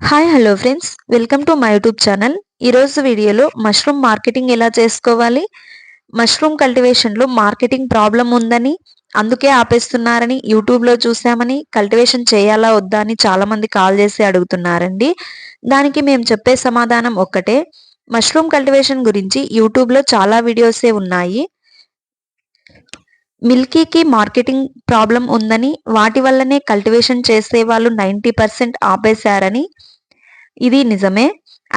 Hi hello friends, welcome to my YouTube channel. ఈరోజు వీడియోలో mushroom marketing ఎలా చేసుకోవాలి, మష్రూమ్ కల్టివేషన్లో మార్కెటింగ్ ప్రాబ్లం ఉందని, అందుకే ఆపేస్తున్నారని యూట్యూబ్లో చూసామని, కల్టివేషన్ చేయాలా వద్దా అని చాలామంది కాల్ చేసి అడుగుతున్నారండి. దానికి మేము చెప్పే సమాధానం ఒక్కటే. మష్రూమ్ కల్టివేషన్ గురించి యూట్యూబ్లో చాలా వీడియోసే ఉన్నాయి. మిల్కీకి మార్కెటింగ్ ప్రాబ్లం ఉందని, వాటి వల్లనే కల్టివేషన్ చేసే వాళ్ళు 90% ఆపేశారని. ఇది నిజమే.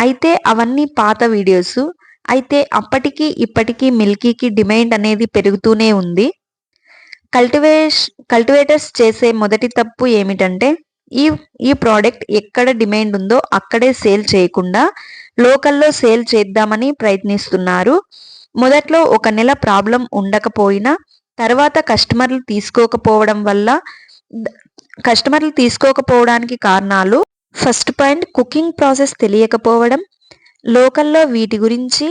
అయితే అవన్నీ పాత వీడియోస్. అయితే అప్పటికి ఇప్పటికి మిల్కీకి డిమాండ్ అనేది పెరుగుతూనే ఉంది. కల్టివేటర్స్ చేసే మొదటి తప్పు ఏమిటంటే, ఈ ఈ ప్రోడక్ట్ ఎక్కడ డిమాండ్ ఉందో అక్కడే సేల్ చేయకుండా లోకల్లో సేల్ చేద్దామని ప్రయత్నిస్తున్నారు. మొదట్లో ఒక నెల ప్రాబ్లం ఉండకపోయినా తర్వాత కస్టమర్లు తీసుకోకపోవడానికి కారణాలు: ఫస్ట్ పాయింట్, కుకింగ్ ప్రాసెస్ తెలియకపోవడం, లోకల్లో వీటి గురించి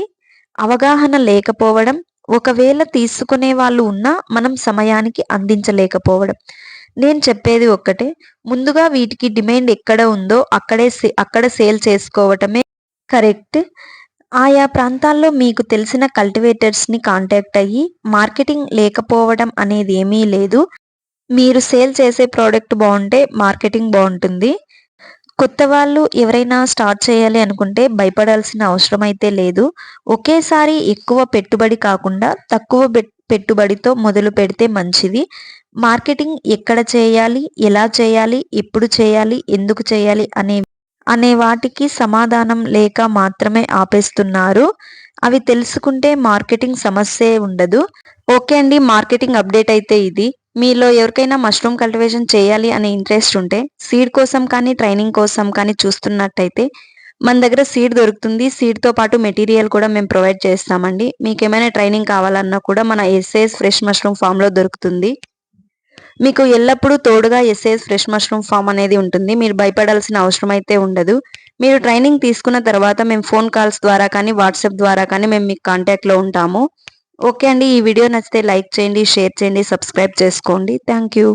అవగాహన లేకపోవడం, ఒకవేళ తీసుకునే వాళ్ళు ఉన్నా మనం సమయానికి అందించలేకపోవడం. నేను చెప్పేది ఒక్కటే, ముందుగా వీటికి డిమాండ్ ఎక్కడ ఉందో అక్కడ సేల్ చేసుకోవటమే కరెక్ట్. ఆయా ప్రాంతాల్లో మీకు తెలిసిన కల్టివేటర్స్ని కాంటాక్ట్ అయ్యి, మార్కెటింగ్ లేకపోవడం అనేది ఏమీ లేదు. మీరు సేల్ చేసే ప్రోడక్ట్ బాగుంటే మార్కెటింగ్ బాగుంటుంది. కొత్త వాళ్ళు ఎవరైనా స్టార్ట్ చేయాలి అనుకుంటే భయపడాల్సిన అవసరం అయితే లేదు. ఒకేసారి ఎక్కువ పెట్టుబడి కాకుండా తక్కువ పెట్టుబడితో మొదలు పెడితే మంచిది. మార్కెటింగ్ ఎక్కడ చేయాలి, ఎలా చేయాలి, ఎప్పుడు చేయాలి, ఎందుకు చేయాలి అనే వాటికి సమాధానం లేక మాత్రమే ఆపేస్తున్నారు. అవి తెలుసుకుంటే మార్కెటింగ్ సమస్యే ఉండదు. ఓకే అండి, మార్కెటింగ్ అప్డేట్ అయితే ఇది. మీలో ఎవరికైనా మష్రూమ్ కల్టివేషన్ చేయాలి అనే ఇంట్రెస్ట్ ఉంటే, సీడ్ కోసం కానీ ట్రైనింగ్ కోసం కానీ చూస్తున్నట్టయితే మన దగ్గర సీడ్ దొరుకుతుంది. సీడ్తో పాటు మెటీరియల్ కూడా మేము ప్రొవైడ్ చేస్తామండి. మీకు ఏమైనా ట్రైనింగ్ కావాలన్నా కూడా మన ఎస్ఏఎస్ ఫ్రెష్ మష్రూమ్ ఫామ్లో దొరుకుతుంది. మీకు ఎల్లప్పుడూ తోడుగా ఎస్ఏఎస్ ఫ్రెష్ మష్రూమ్ ఫామ్ అనేది ఉంటుంది. మీరు భయపడాల్సిన అవసరం అయితే ఉండదు. మీరు ట్రైనింగ్ తీసుకున్న తర్వాత మేము ఫోన్ కాల్స్ ద్వారా కానీ వాట్సాప్ ద్వారా కానీ మేము మీకు కాంటాక్ట్లో ఉంటాము. ఓకే అండి, ఈ వీడియో నచ్చితే లైక్ చేయండి, షేర్ చేయండి, సబ్స్క్రైబ్ చేసుకోండి. Thank you.